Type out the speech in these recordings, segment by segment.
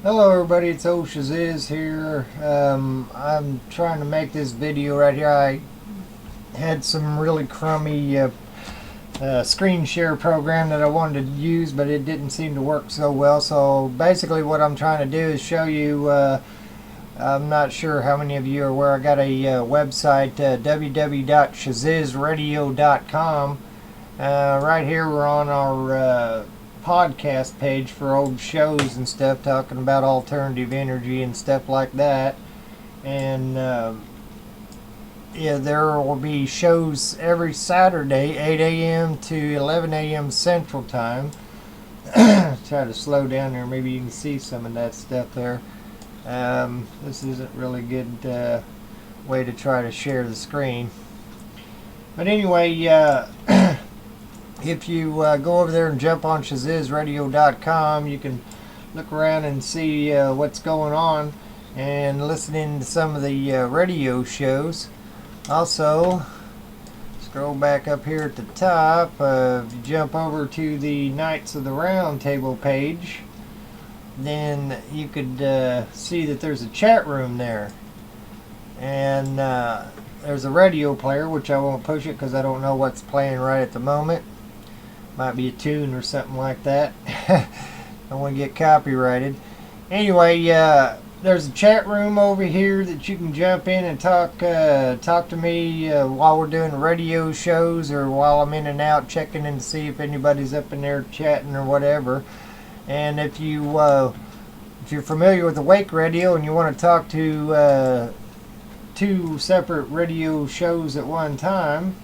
Hello everybody, it's old SHAZIZZ here. I'm trying to make this video right here. I had some really crummy screen share program that I wanted to use, but it didn't seem to work so well. So basically what I'm trying to do is show you, I'm not sure how many of you are aware, I got a website, www.shazizzradio.com. Right here we're on our podcast page for old shows and stuff, talking about alternative energy and stuff like that. And yeah, there will be shows every Saturday, 8 a.m. to 11 a.m. Central Time. Try to slow down there, maybe you can see some of that stuff there. This isn't really a good way to try to share the screen. But anyway, if you go over there and jump on SHAZIZZradio.com, you can look around and see what's going on and listening to some of the radio shows. Also, scroll back up here at the top. If you jump over to the Knights of the Round Table page, then you could see that there's a chat room there. And there's a radio player, which I won't push it because I don't know what's playing right at the moment. Might be a tune or something like that. Don't want to get copyrighted. Anyway, there's a chat room over here that you can jump in and talk to me while we're doing radio shows, or while I'm in and out checking in to see if anybody's up in there chatting or whatever. And if you're familiar with Awake Radio and you want to talk to two separate radio shows at one time,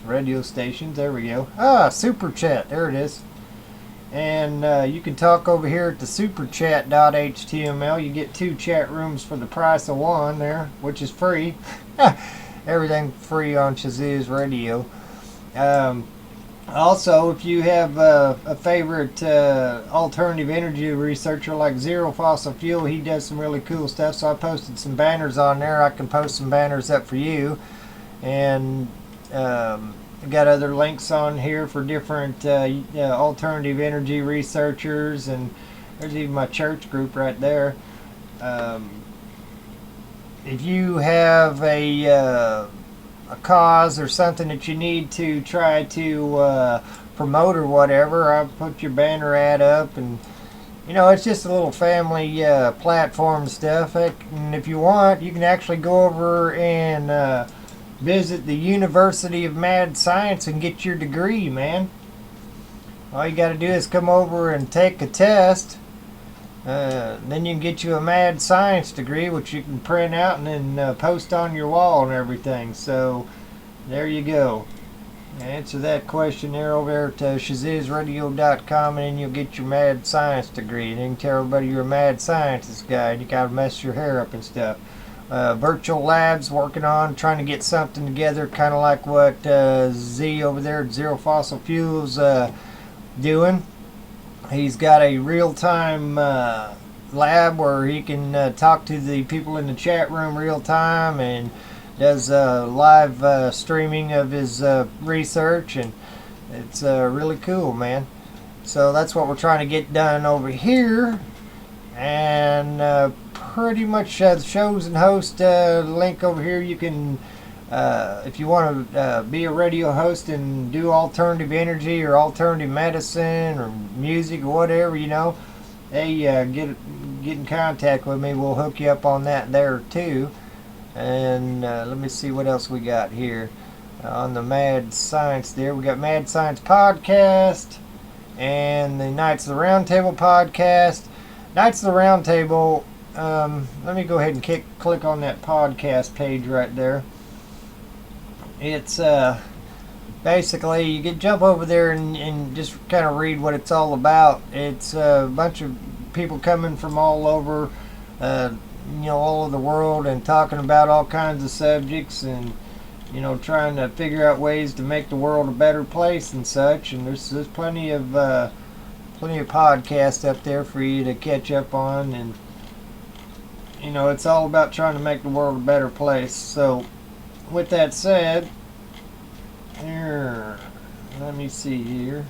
radio stations, there we go. Super chat, there it is. And you can talk over here at the superchat.html. You get 2 chat rooms for the price of 1 there, which is free. Everything free on SHAZIZZ Radio. Also, if you have a favorite alternative energy researcher like Zero Fossil Fuel, he does some really cool stuff. So I posted some banners on there. I can post some banners up for you. And got other links on here for different alternative energy researchers, and there's even my church group right there. If you have a cause or something that you need to try to promote or whatever, I'll put your banner ad up, and it's just a little family platform stuff. And if you want, you can actually go over and visit the University of Mad Science and get your degree, man. All you got to do is come over and take a test. Then you can get you a Mad Science degree, which you can print out and then post on your wall and everything. So there you go. Answer that question there over there at SHAZIZZradio.com, and then you'll get your Mad Science degree. And then you can tell everybody you're a mad scientist guy, and you got to mess your hair up and stuff. Virtual labs, working on trying to get something together, kind of like what Z over there at Zero Fossil Fuels doing. He's got a real-time lab where he can talk to the people in the chat room real-time, and does live streaming of his research, and it's really cool, man. So that's what we're trying to get done over here. And pretty much the shows and host link over here. You can, if you want to be a radio host and do alternative energy or alternative medicine or music or whatever, hey, get in contact with me. We'll hook you up on that there too. And let me see what else we got here on the Mad Science there. We got Mad Science Podcast and the Knights of the Round Table Podcast. Knights of the Round Table, let me go ahead and click on that podcast page right there. It's basically, you can jump over there and just kind of read what it's all about. It's a bunch of people coming from all over, all over the world, and talking about all kinds of subjects, and trying to figure out ways to make the world a better place and such. And there's plenty of podcasts up there for you to catch up on, and it's all about trying to make the world a better place. So with that said, here, let me see here.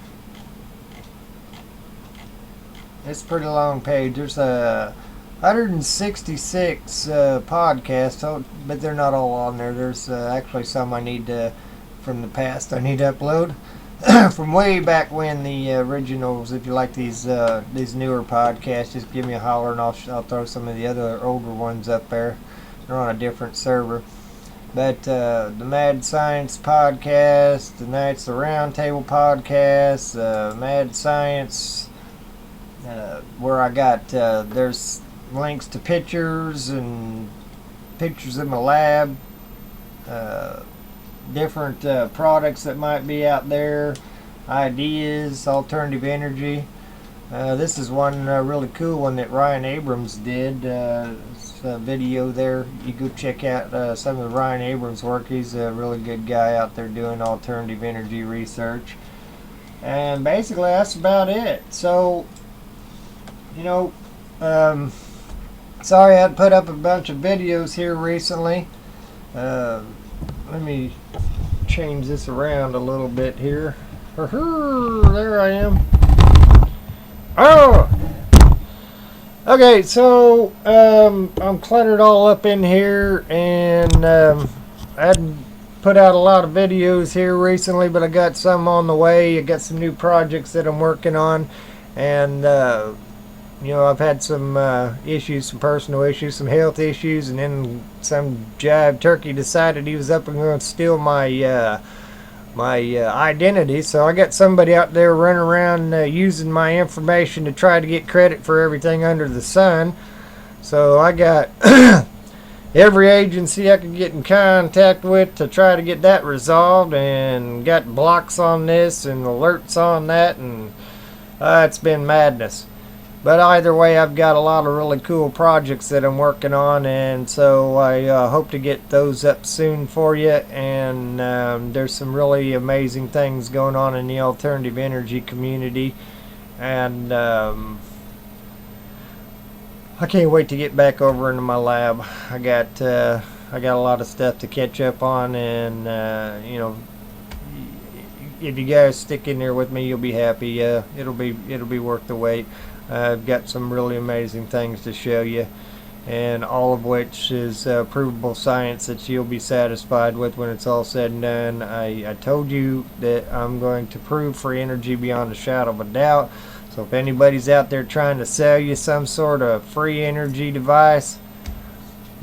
It's a pretty long page. There's 166 podcasts, but they're not all on there. There's actually some I need to, from the past, I need to upload. From way back when, the originals. If you like these newer podcasts, just give me a holler and I'll throw some of the other older ones up there. They're on a different server. But the Mad Science podcast, the Knights of the Roundtable podcast, Mad Science, where I got there's links to pictures and pictures in my lab. Different products that might be out there, ideas, alternative energy. This is one really cool one that Ryan Abrams did. It's a video there. You go check out some of the Ryan Abrams work. He's a really good guy out there doing alternative energy research. And basically that's about it. So, sorry I had to put up a bunch of videos here recently. Let me change this around a little bit here. There I am. Oh! Okay, so I'm cluttered all up in here, and I hadn't put out a lot of videos here recently, but I got some on the way. I got some new projects that I'm working on, and I've had some issues, some personal issues, some health issues, and then some jive turkey decided he was up and going to steal my identity. So I got somebody out there running around using my information to try to get credit for everything under the sun. So I got every agency I could get in contact with to try to get that resolved, and got blocks on this and alerts on that, and it's been madness. But either way, I've got a lot of really cool projects that I'm working on, and so I hope to get those up soon for you. And there's some really amazing things going on in the alternative energy community, and I can't wait to get back over into my lab. I got a lot of stuff to catch up on, and if you guys stick in there with me, you'll be happy. It'll be worth the wait. I've got some really amazing things to show you, and all of which is provable science that you'll be satisfied with when it's all said and done. I told you that I'm going to prove free energy beyond a shadow of a doubt. So if anybody's out there trying to sell you some sort of free energy device,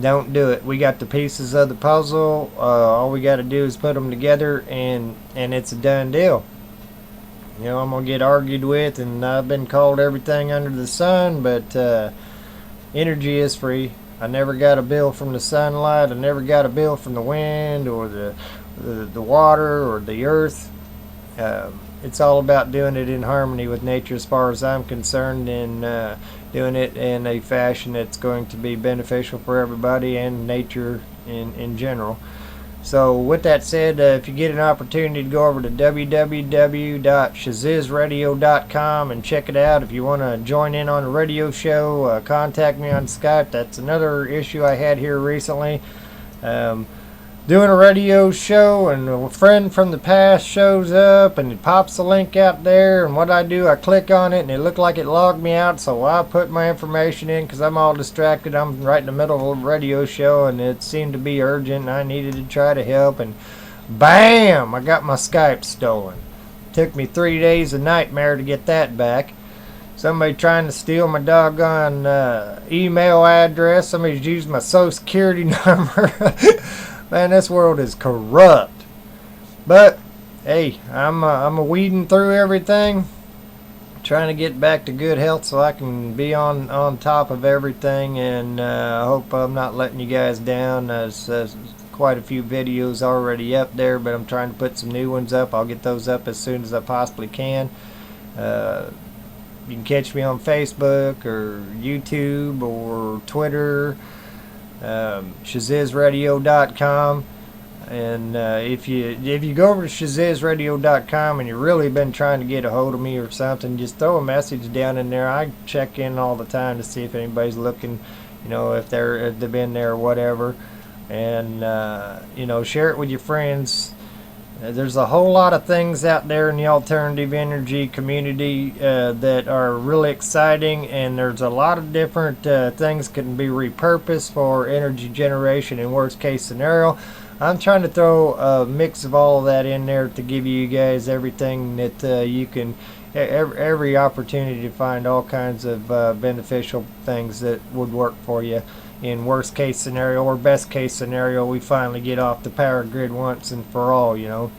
don't do it. We got the pieces of the puzzle. All we got to do is put them together, and it's a done deal. I'm going to get argued with, and I've been called everything under the sun, but energy is free. I never got a bill from the sunlight. I never got a bill from the wind or the water or the earth. It's all about doing it in harmony with nature as far as I'm concerned, and doing it in a fashion that's going to be beneficial for everybody and nature in general. So with that said, if you get an opportunity to go over to www.SHAZIZZradio.com and check it out. If you want to join in on a radio show, contact me on Skype. That's another issue I had here recently. Doing a radio show, and a friend from the past shows up, and it pops the link out there, and what I do, I click on it, and it looked like it logged me out, so I put my information in because I'm all distracted. I'm right in the middle of a radio show, and it seemed to be urgent, and I needed to try to help, and bam, I got my Skype stolen. It took me 3 days of nightmare to get that back. Somebody trying to steal my doggone email address. Somebody's used my social security number. Man, this world is corrupt. But hey, I'm a weeding through everything, trying to get back to good health so I can be on top of everything, and I hope I'm not letting you guys down. There's quite a few videos already up there, but I'm trying to put some new ones up. I'll get those up as soon as I possibly can. You can catch me on Facebook or YouTube or Twitter. SHAZIZZradio.com, and if you go over to SHAZIZZradio.com and you've really been trying to get a hold of me or something, just throw a message down in there. I check in all the time to see if anybody's looking, if they've been there or whatever, and share it with your friends. There's a whole lot of things out there in the alternative energy community that are really exciting, and there's a lot of different things can be repurposed for energy generation in worst case scenario. I'm trying to throw a mix of all of that in there to give you guys everything that you can, every opportunity to find all kinds of beneficial things that would work for you in worst case scenario, or best case scenario, we finally get off the power grid once and for all, you know.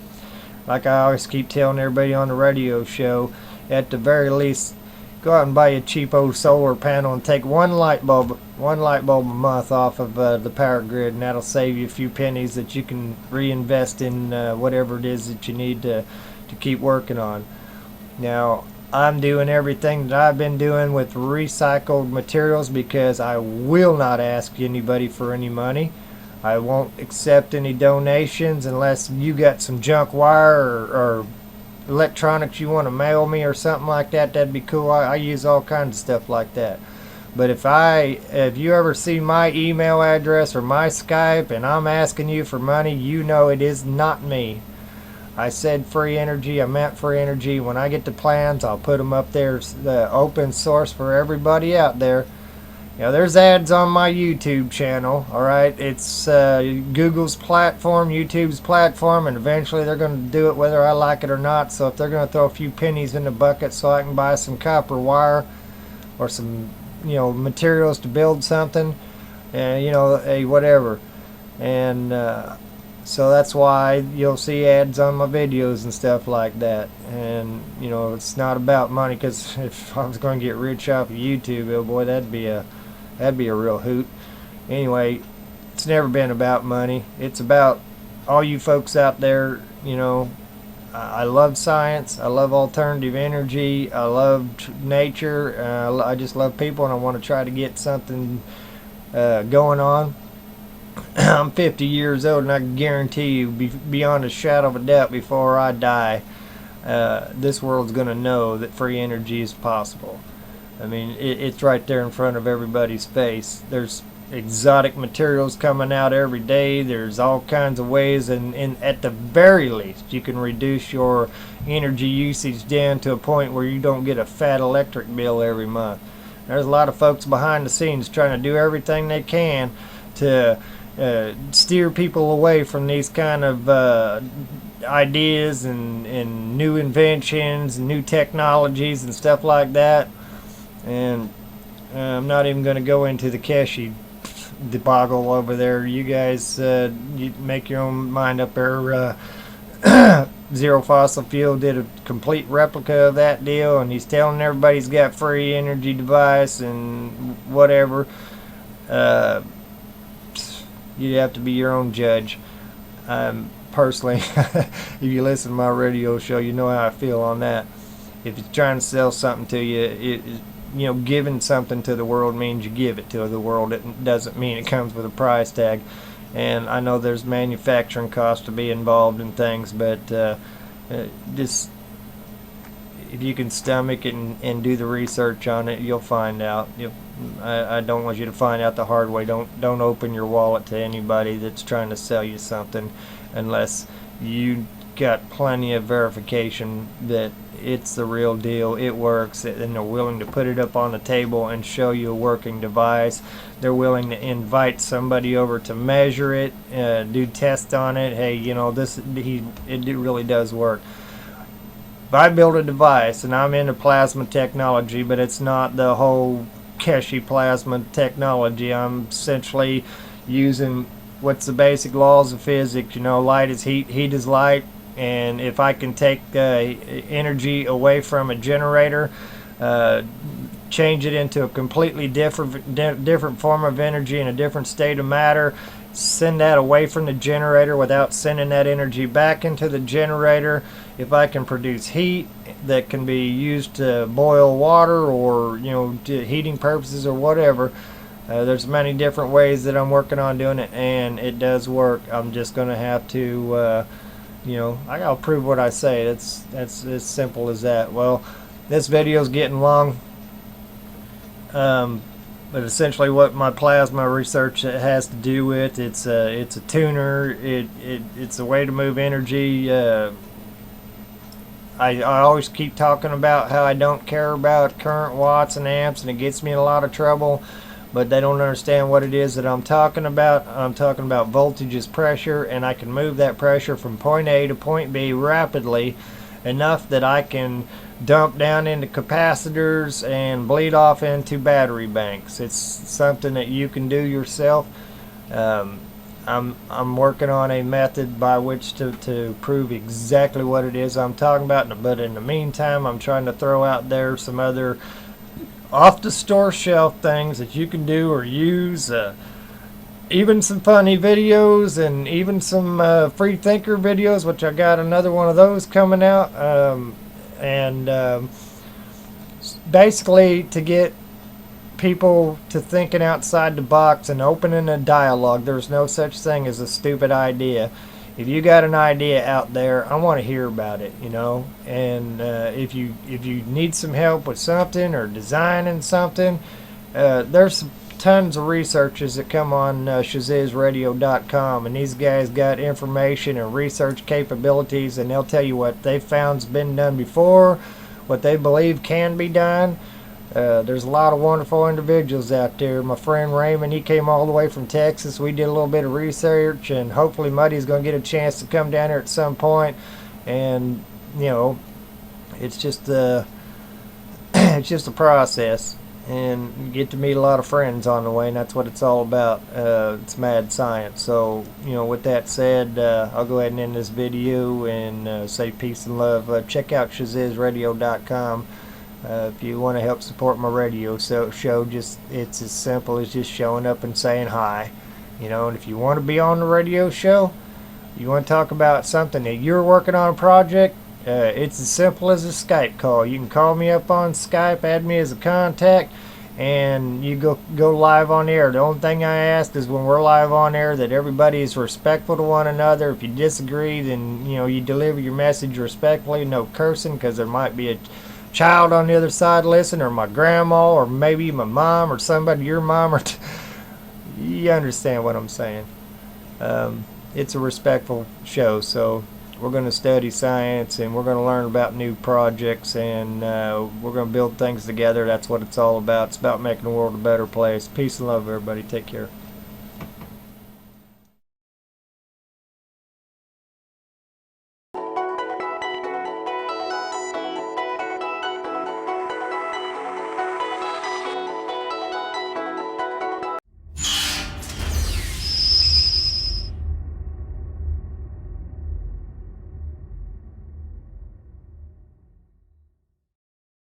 Like I always keep telling everybody on the radio show, at the very least, go out and buy a cheap old solar panel and take one light bulb a month off of the power grid, and that'll save you a few pennies that you can reinvest in whatever it is that you need to keep working on. Now, I'm doing everything that I've been doing with recycled materials because I will not ask anybody for any money. I won't accept any donations unless you got some junk wire or electronics you want to mail me or something like that. That'd be cool. I use all kinds of stuff like that. But if you ever see my email address or my Skype and I'm asking you for money, you know it is not me. I said free energy, I meant free energy. When I get the plans, I'll put them up there, the open source for everybody out there. You know, there's ads on my YouTube channel, alright? It's Google's platform, YouTube's platform, and eventually they're going to do it whether I like it or not. So if they're going to throw a few pennies in the bucket so I can buy some copper wire or some, you know, materials to build something, you know, hey, whatever. And so that's why you'll see ads on my videos and stuff like that. And you know, it's not about money, because if I was going to get rich off of YouTube, oh boy, that'd be a real hoot. Anyway, it's never been about money. It's about all you folks out there. You know, I love science, I love alternative energy, I love nature, I just love people, and I want to try to get something going on. I'm 50 years old, and I can guarantee you, beyond a shadow of a doubt, before I die, this world's going to know that free energy is possible. I mean, it's right there in front of everybody's face. There's exotic materials coming out every day. There's all kinds of ways, and at the very least, you can reduce your energy usage down to a point where you don't get a fat electric bill every month. There's a lot of folks behind the scenes trying to do everything they can to steer people away from these kind of ideas and new inventions and new technologies and stuff like that. And I'm not even going to go into the Keshe debacle over there. You guys you make your own mind up there. Zero Fossil Fuel did a complete replica of that deal, and he's telling everybody he's got free energy device and whatever. You have to be your own judge. Personally, if you listen to my radio show, you know how I feel on that. If it's trying to sell something to you, you know, giving something to the world means you give it to the world. It doesn't mean it comes with a price tag. And I know there's manufacturing costs to be involved in things, but just if you can stomach it and do the research on it, you'll find out. I don't want you to find out the hard way. Don't open your wallet to anybody that's trying to sell you something unless you got plenty of verification that it's the real deal, it works, and they're willing to put it up on the table and show you a working device. They're willing to invite somebody over to measure it, do tests on it. Hey, you know, it really does work. If I build a device, and I'm into plasma technology, but it's not the whole Keshe plasma technology. I'm essentially using what's the basic laws of physics. You know, light is heat, heat is light. And if I can take energy away from a generator, change it into a completely different form of energy in a different state of matter, send that away from the generator without sending that energy back into the generator, if I can produce heat that can be used to boil water or, you know, to heating purposes or whatever, there's many different ways that I'm working on doing it, and it does work. I'm just going to have to you know, I gotta prove what I say. That's as simple as that. Well, this video's getting long. But essentially, what my plasma research has to do with, it's a tuner. It's a way to move energy. I always keep talking about how I don't care about current, watts, and amps, and it gets me in a lot of trouble. But they don't understand what it is that I'm talking about. I'm talking about voltage is pressure, and I can move that pressure from point A to point B rapidly enough that I can dump down into capacitors and bleed off into battery banks. It's something that you can do yourself. I'm working on a method by which to prove exactly what it is I'm talking about, but in the meantime, I'm trying to throw out there some other off the store shelf things that you can do or use, even some funny videos and even some free thinker videos, which I got another one of those coming out, and basically to get people to thinking outside the box and opening a dialogue. There's no such thing as a stupid idea. If you got an idea out there, I want to hear about it, you know. And if you need some help with something or designing something, there's tons of researchers that come on SHAZIZZradio.com, and these guys got information and research capabilities, and they'll tell you what they found's been done before, what they believe can be done. There's a lot of wonderful individuals out there. My friend Raymond, he came all the way from Texas. We did a little bit of research, and hopefully Muddy's going to get a chance to come down here at some point. And you know, it's just it's just a process, and you get to meet a lot of friends on the way, and that's what it's all about. It's mad science. So you know, with that said, I'll go ahead and end this video and say peace and love. Check out SHAZIZZradio.com. If you want to help support my radio show, just it's as simple as just showing up and saying hi, you know. And if you want to be on the radio show, you want to talk about something that you're working on a project, it's as simple as a Skype call. You can call me up on Skype, add me as a contact, and you go live on air. The only thing I ask is when we're live on air that everybody is respectful to one another. If you disagree, then you know you deliver your message respectfully, no cursing, because there might be a child on the other side listen, or my grandma, or maybe my mom, or somebody, your mom, or you understand what I'm saying. It's a respectful show, so we're going to study science, and we're going to learn about new projects, and we're going to build things together. That's what it's all about. It's about making the world a better place. Peace and love, everybody. Take care.